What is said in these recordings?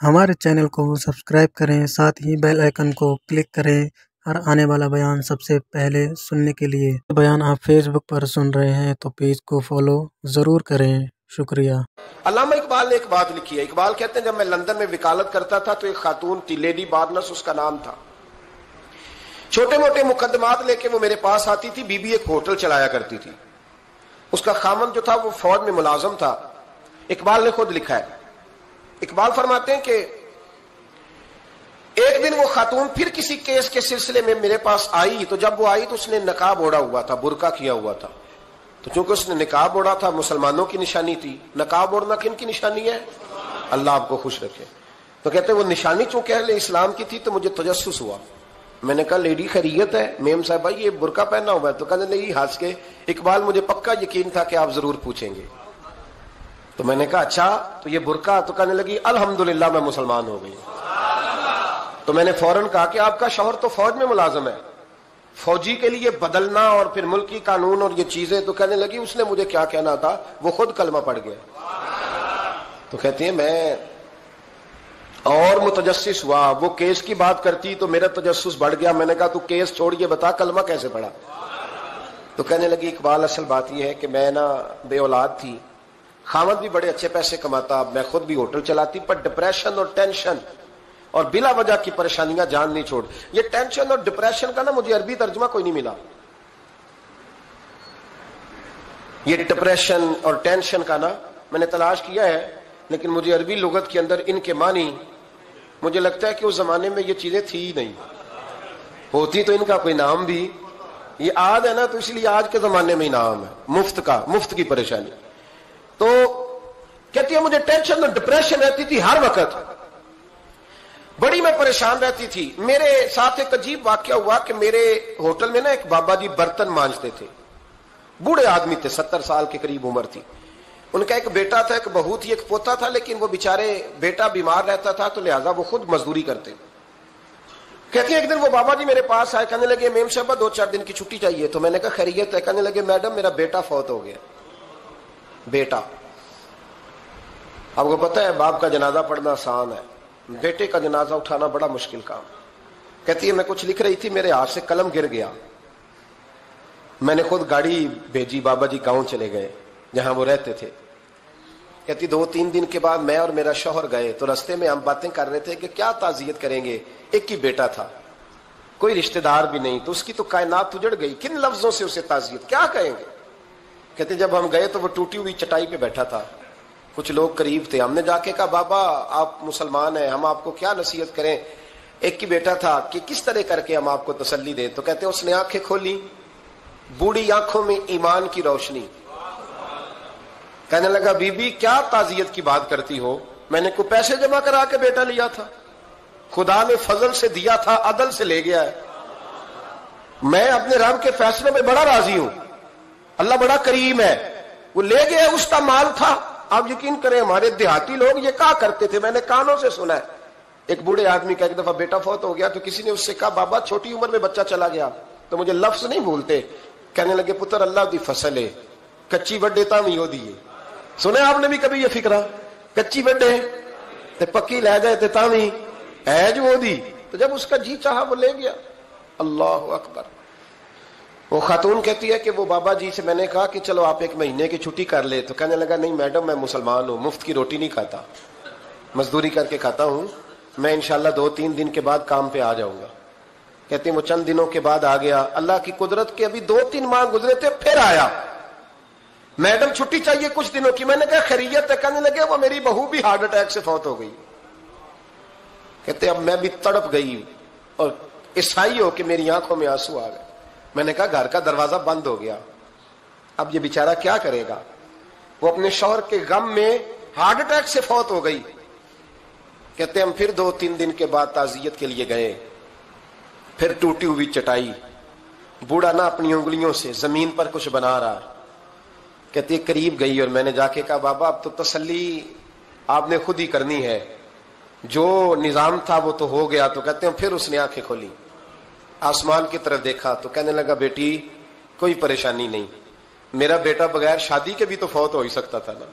हमारे चैनल को सब्सक्राइब करें, साथ ही बेल आइकन को क्लिक करें और आने वाला बयान सबसे पहले सुनने के लिए। बयान आप फेसबुक पर सुन रहे हैं तो पेज को फॉलो ज़रूर करें। शुक्रिया। अल्लामा इकबाल ने एक बात लिखी है। इकबाल कहते हैं जब मैं लंदन में वकालत करता था तो एक खातून थी, लेडी बार्नस उसका नाम था। छोटे मोटे मुकदमात लेके वो मेरे पास आती थी। बीबी एक होटल चलाया करती थी। उसका खामन जो था वो फौज में मुलाजम था। इकबाल ने खुद लिखा है, इकबाल फरमाते हैं कि एक दिन वो खातून फिर किसी केस के सिलसिले में मेरे पास आई। तो जब वो आई तो उसने नकाब ओढ़ा हुआ था, बुरका किया हुआ था। तो चूंकि उसने निकाब ओढ़ा था, मुसलमानों की निशानी थी। नकाब ओढ़ना किन की निशानी है? अल्लाह आपको खुश रखे। तो कहते वो निशानी चूंकि अहले इस्लाम की थी तो मुझे तजस्सुस हुआ। मैंने कहा लेडी खैरियत है? मेम साहब भाई ये बुरका पहना हुआ है। तो कहने नहीं, हंस के, इकबाल मुझे पक्का यकीन था कि आप जरूर पूछेंगे। तो मैंने कहा अच्छा तो ये बुरका? तो कहने लगी अल्हम्दुलिल्लाह मैं मुसलमान हो गई। तो मैंने फौरन कहा कि आपका शौहर तो फौज में मुलाजिम है, फौजी के लिए बदलना और फिर मुल्की कानून और ये चीजें। तो कहने लगी उसने मुझे क्या कहना था, वो खुद कलमा पढ़ गया। तो कहती है मैं और मुतजस्सिस हुआ। वो केस की बात करती तो मेरा तजस्सुस बढ़ गया। मैंने कहा तू केस छोड़ के बता कलमा कैसे पढ़ा। तो कहने लगी इकबाल असल बात यह है कि मैं ना बे औलाद थी, खामद भी बड़े अच्छे पैसे कमाता, मैं खुद भी होटल चलाती, पर डिप्रेशन और टेंशन और बिला वजह की परेशानियां जान नहीं छोड़। ये टेंशन और डिप्रेशन का ना मुझे अरबी तर्जुमा कोई नहीं मिला। ये डिप्रेशन और टेंशन का ना मैंने तलाश किया है, लेकिन मुझे अरबी लुगत के अंदर इनके मानी मुझे लगता है कि उस जमाने में ये चीजें थी ही नहीं। होती तो इनका कोई नाम भी, ये आज है ना तो इसलिए आज के जमाने में ही नाम है मुफ्त का, मुफ्त की परेशानी। तो कहती है मुझे टेंशन और डिप्रेशन रहती थी हर वक्त, बड़ी मैं परेशान रहती थी। मेरे साथ एक अजीब वाकया हुआ कि मेरे होटल में ना एक बाबा जी बर्तन मांजते थे। बूढ़े आदमी थे, 70 साल के करीब उम्र थी। उनका एक बेटा था, एक बहू थी, एक पोता था, लेकिन वो बेचारे बेटा बीमार रहता था तो लिहाजा वो खुद मजदूरी करते। कहती है एक दिन वो बाबा जी मेरे पास आए, कहने लगे मेम साहब 2-4 दिन की छुट्टी चाहिए। तो मैंने कहा खैरियत है? कहने लगे मैडम मेरा बेटा फौत हो गया। बेटा, आपको पता है बाप का जनाजा पढ़ना आसान है, बेटे का जनाजा उठाना बड़ा मुश्किल काम। कहती है मैं कुछ लिख रही थी, मेरे हाथ से कलम गिर गया। मैंने खुद गाड़ी भेजी, बाबा जी गांव चले गए जहां वो रहते थे। कहती 2-3 दिन के बाद मैं और मेरा शौहर गए तो रास्ते में हम बातें कर रहे थे कि क्या ताजियत करेंगे। एक ही बेटा था, कोई रिश्तेदार भी नहीं, तो उसकी तो कायनात उजड़ गई, किन लफ्जों से उसे ताजियत क्या कहेंगे। कहते जब हम गए तो वो टूटी हुई चटाई पे बैठा था, कुछ लोग करीब थे। हमने जाके कहा बाबा आप मुसलमान हैं, हम आपको क्या नसीहत करें। एक ही बेटा था कि किस तरह करके हम आपको तसल्ली दें। तो कहते उसने आंखें खोली, बूढ़ी आंखों में ईमान की रोशनी। कहने लगा बीबी क्या ताजियत की बात करती हो, मैंने को पैसे जमा करा के बेटा लिया था, खुदा ने फजल से दिया था, अदल से ले गया है। मैं अपने रब के फैसले में बड़ा राजी हूं, अल्लाह बड़ा करीम है, वो ले गया, उसका माल था। आप यकीन करें हमारे देहाती लोग ये क्या करते थे, मैंने कानों से सुना है। एक बूढ़े आदमी का एक दफा बेटा फौत हो गया तो किसी ने उससे कहा बाबा छोटी उम्र में बच्चा चला गया, तो मुझे लफ्ज नहीं भूलते। कहने लगे पुत्र अल्लाह दी फसल है, कच्ची वड्डे तामी हो दी। सुने आपने भी कभी ये फिक्रा, कच्ची वड्डे ते पक्की लै जाए तामी है जो दी। तो जब उसका जी चाहा वो ले गया। अल्लाह अकबर। वो खातून कहती है कि वो बाबा जी से मैंने कहा कि चलो आप 1 महीने की छुट्टी कर ले। तो कहने लगा नहीं मैडम मैं मुसलमान हूं, मुफ्त की रोटी नहीं खाता, मजदूरी करके खाता हूं, मैं इंशाल्लाह 2-3 दिन के बाद काम पे आ जाऊंगा। कहते वो चंद दिनों के बाद आ गया। अल्लाह की कुदरत के अभी 2-3 माह गुजरे थे, फिर आया, मैडम छुट्टी चाहिए कुछ दिनों की। मैंने कहा खैरियत है? कहने लगे वो मेरी बहू भी हार्ट अटैक से फौत हो गई। कहते अब मैं भी तड़प गई और ईसाई हो कि मेरी आंखों में आंसू आ गए। मैंने कहा घर का दरवाजा बंद हो गया, अब ये बेचारा क्या करेगा। वो अपने शौहर के गम में हार्ट अटैक से फौत हो गई। कहते हम फिर 2-3 दिन के बाद ताजियत के लिए गए, फिर टूटी हुई चटाई, बूढ़ा ना अपनी उंगलियों से जमीन पर कुछ बना रहा। कहते करीब गई और मैंने जाके कहा बाबा अब तो तसल्ली आपने खुद ही करनी है, जो निजाम था वो तो हो गया। तो कहते हैं फिर उसने आंखें खोली, आसमान की तरफ देखा तो कहने लगा बेटी कोई परेशानी नहीं, मेरा बेटा बगैर शादी के भी तो फौत हो ही सकता था ना।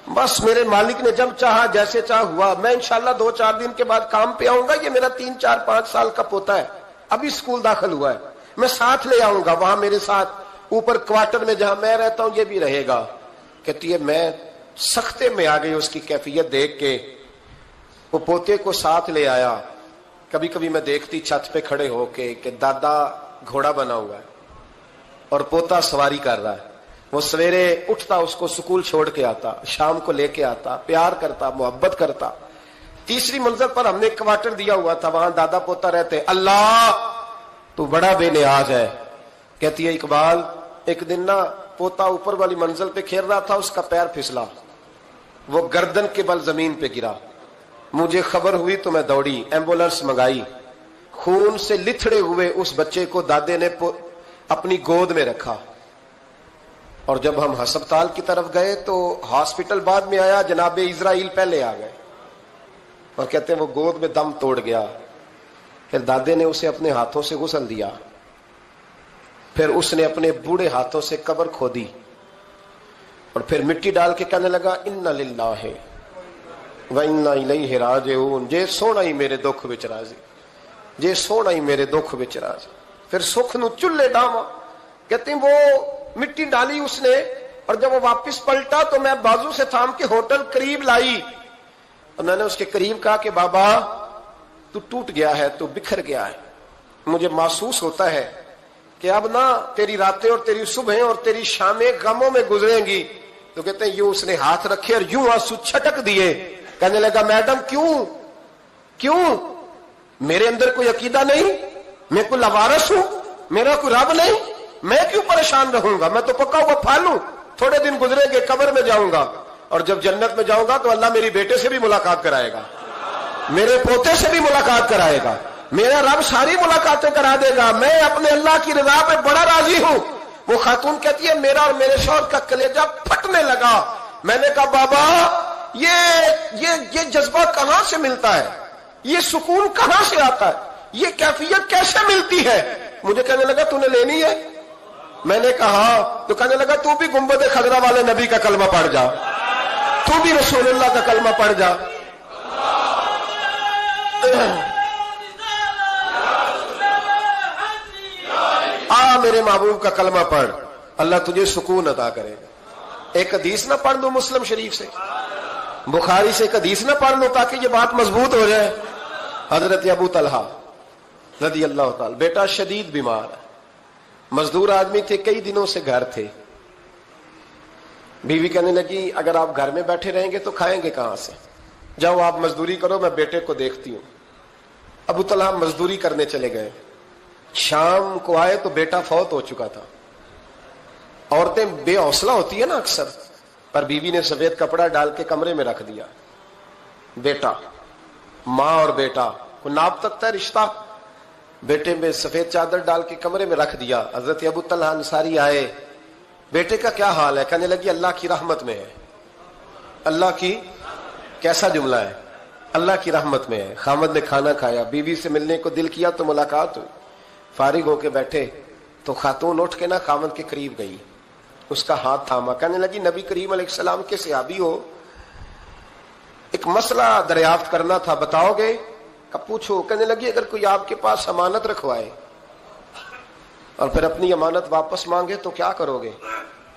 بس میرے مالک نے جب چاہا جیسے چاہ ہوا. میں انشاءاللہ 2-4 دن کے بعد کام پہ آؤں گا. یہ میرا 3-4-5 سال کا پوتا ہے, ابھی اسکول داخل ہوا ہے, میں ساتھ لے آؤں گا. وہاں میرے ساتھ اوپر کوارٹر میں جہاں میں رہتا ہوں یہ بھی رہے گا. کہتی ہے میں سختے میں آ گئی اس کی کیفیت دیکھ کے. وہ پوتے کو ساتھ لے آیا. کبھی کبھی میں دیکھتی چھت پہ کھڑے ہو کے کہ دادا گھوڑا بنا ہوا ہے اور پوتا سواری کر رہا ہے. وہ سویرے اٹھتا, اس کو سکول چھوڑ کے آتا, شام کو لے کے آتا, پیار کرتا, محبت کرتا. تیسری منزل پر ہم نے کوارٹر دیا ہوا تھا, وہاں دادا پوتا رہتے. اللہ تو بڑا بے نیاز ہے. کہتی ہے اقبال ایک دن نا پوتا اوپر والی منزل پہ کھیل رہا تھا, اس کا پیر پھسلا, وہ گردن کے بل زمین پہ گرا. مجھے خبر ہوئی تو میں دوڑی, ایمبولینس منگائی. خون سے لتھڑے ہوئے اس بچے کو دادے نے اپنی گود میں رکھا. اور جب ہم ہسپتال کی طرف گئے تو ہاسپٹل بعد میں آیا, جناب اسرائیل پہلے آ گئے اور کہتے ہیں وہ گود میں دم توڑ گیا. پھر دادے نے اسے اپنے ہاتھوں سے غسل دیا, پھر اس نے اپنے بوڑھے ہاتھوں سے قبر کھودی اور پھر مٹی ڈال کے کہنے لگا انا للہ وَإِنَّا إِلَيْهِ رَاجِعُونَ. جے سونا ہی میرے دکھ وچ راضی, جے سونا ہی میرے دکھ وچ راضی. پھر سکھ نو چلے ڈاواں. کہتے ہیں وہ مٹی ڈالی اس نے, اور جب وہ واپس پلٹا تو میں بازو سے تھام کے ہوٹل قریب لائی اور میں نے اس کے قریب کہا کہ بابا تو ٹوٹ گیا ہے, تو بکھر گیا ہے. مجھے محسوس ہوتا ہے کہ اب نا تیری راتیں اور تیری صبحیں اور تیری شامیں غموں میں گزریں گی. تو کہتے ہیں یوں اس نے ہاتھ رکھے اور یوں آنسو چھٹک دیے. کہنے لگا میڈم کیوں میرے اندر کوئی عقیدہ نہیں, میں کوئی لوارث ہوں, میرا کوئی رب نہیں, میں کیوں پریشان رہوں گا, میں تو پکا ہوا پھل ہوں. تھوڑے دن گزریں گے قبر میں جاؤں گا, اور جب جنت میں جاؤں گا تو اللہ میری بیٹے سے بھی ملاقات کرائے گا, میرے پوتے سے بھی ملاقات کرائے گا, میرا رب ساری ملاقاتیں کرا دے گا. میں اپنے اللہ کی رضا پہ بڑا راضی ہوں. وہ خاتون کہتی ہے میرا اور میرے شوہر کا کلیجہ پھٹنے لگا. میں نے کہا بابا یہ جذبہ کہاں سے ملتا ہے, یہ سکون کہاں سے آتا ہے, یہ کیفیت کیسے ملتی ہے؟ مجھے کہنے لگا تو نے لینی ہے. میں نے کہا, تو کہنے لگا تو بھی گنبد خضرا والے نبی کا کلمہ پڑھ جا, تو بھی رسول اللہ کا کلمہ پڑھ جا. میرے محبوب کا کلمہ پڑھ, اللہ تجھے سکون عطا کرے گا. ایک حدیث نہ پڑھ دو مسلم شریف سے, بخاری سے ایک حدیث نہ پڑھ لو تاکہ یہ بات مضبوط ہو جائے. حضرت ابو طلحہ رضی اللہ تعالی, بیٹا شدید بیمار ہے, مزدور آدمی تھے, کئی دنوں سے گھر تھے. بیوی کہنے لگی اگر آپ گھر میں بیٹھے رہیں گے تو کھائیں گے کہاں سے, جاؤ آپ مزدوری کرو, میں بیٹے کو دیکھتی ہوں. ابو طلحہ مزدوری کرنے چلے گئے. شام کو آئے تو بیٹا فوت ہو چکا تھا. عورتیں بے حوصلہ ہوتی ہے نا اکثر, پر بیوی نے سفید کپڑا ڈال کے کمرے میں رکھ دیا. بیٹا, ماں اور بیٹا کو ناپ تک ہے رشتہ, بیٹے میں سفید چادر ڈال کے کمرے میں رکھ دیا. حضرت ابو طلحہ انصاری آئے, بیٹے کا کیا حال ہے؟ کہنے لگی اللہ کی رحمت میں ہے. اللہ کی, کیسا جملہ ہے, اللہ کی رحمت میں ہے. خامد نے کھانا کھایا, بیوی سے ملنے کو دل کیا تو ملاقات ہوئی. فارغ ہو کے بیٹھے تو خاتون اٹھ کے نا خامد کے قریب گئی, اس کا ہاتھ تھاما. کہنے لگی نبی کریم علیہ السلام کے صحابی ہو, ایک مسئلہ دریافت کرنا تھا, بتاؤ گے؟ کب پوچھو. کہنے لگی اگر کوئی آپ کے پاس امانت رکھوائے اور پھر اپنی امانت واپس مانگے تو کیا کرو گے؟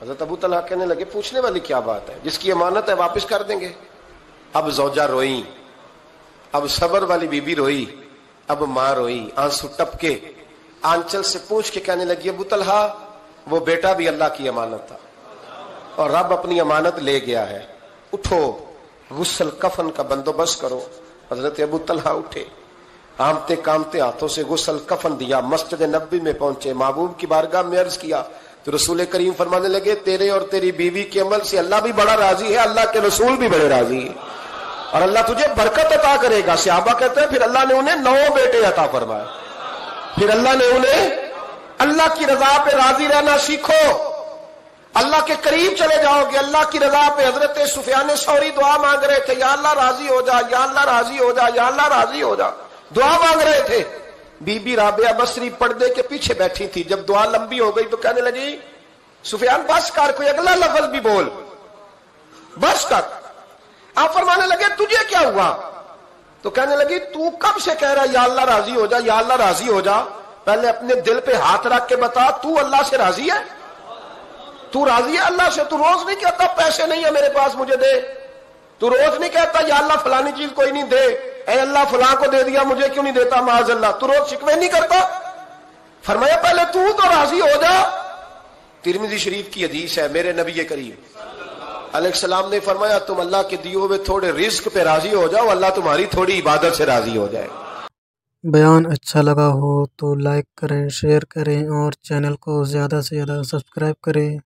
حضرت ابو طلحہ کہنے لگے پوچھنے والی کیا بات ہے, جس کی امانت ہے واپس کر دیں گے. اب زوجہ روئی, اب صبر والی بی بی روئی, اب ماں روئی, آنسو ٹپکے. آنچل سے پوچھ کے کہنے لگی ابو طلحہ وہ بیٹا بھی اللہ کی امانت تھا اور رب اپنی امانت لے گیا ہے, اٹھو غسل کفن کا بندوبست کرو. حضرت ابو طلحہ اٹھے, آمتے کامتے ہاتھوں سے غسل کفن دیا, مسجد نبوی میں پہنچے, محبوب کی بارگاہ میں عرض کیا تو رسول کریم فرمانے لگے تیرے اور تیری بیوی کے عمل سے اللہ بھی بڑا راضی ہے, اللہ کے رسول بھی بڑے راضی ہے, اور اللہ تجھے برکت عطا کرے گا. صحابہ کہتے ہیں پھر اللہ نے انہیں 9 بیٹے عطا فرمائے. پھر اللہ نے انہیں, اللہ کی رضا پہ راضی رہنا سیکھو, اللہ کے قریب چلے جاؤ گے, اللہ کی رضا پہ. حضرت سفیان ثوری دعا مانگ رہے تھے, یا اللہ راضی ہو جا, یا اللہ راضی ہو جا, یا اللہ راضی ہو جا, دعا مانگ رہے تھے. بی بی رابعہ بصری پردے کے پیچھے بیٹھی تھی. جب دعا لمبی ہو گئی تو کہنے لگی سفیان بس کر, کوئی اگلا لفظ بھی بول. बस कर। आप फरमाने लगे तुझे क्या हुआ? तो कहने लगी तू कब से कह रहा या अल्लाह राजी हो जा, या अल्लाह राजी हो जा, पहले अपने दिल पे हाथ रख के बता तू अल्लाह से राजी है? तू राजी है अल्लाह से? तू रोज नहीं कहता पैसे नहीं है मेरे पास मुझे दे? तू रोज नहीं कहता या अल्लाह फलानी चीज कोई नहीं दे, ऐ अल्लाह फलां को दे दिया मुझे क्यों नहीं देता माज अल्लाह? तू रोज शिकवे नहीं करता? फरमाया पहले तू तो राजी हो जा। तिरमिजी शरीफ की हदीस है, मेरे नबी करीम अलैहिस्सलाम ने फरमाया तुम अल्लाह के दिए हुए थोड़े रिस्क पे राजी हो जाओ, अल्लाह तुम्हारी थोड़ी इबादत से राजी हो जाए। बयान अच्छा लगा हो तो लाइक करें, शेयर करें और चैनल को ज़्यादा से ज़्यादा सब्सक्राइब करें।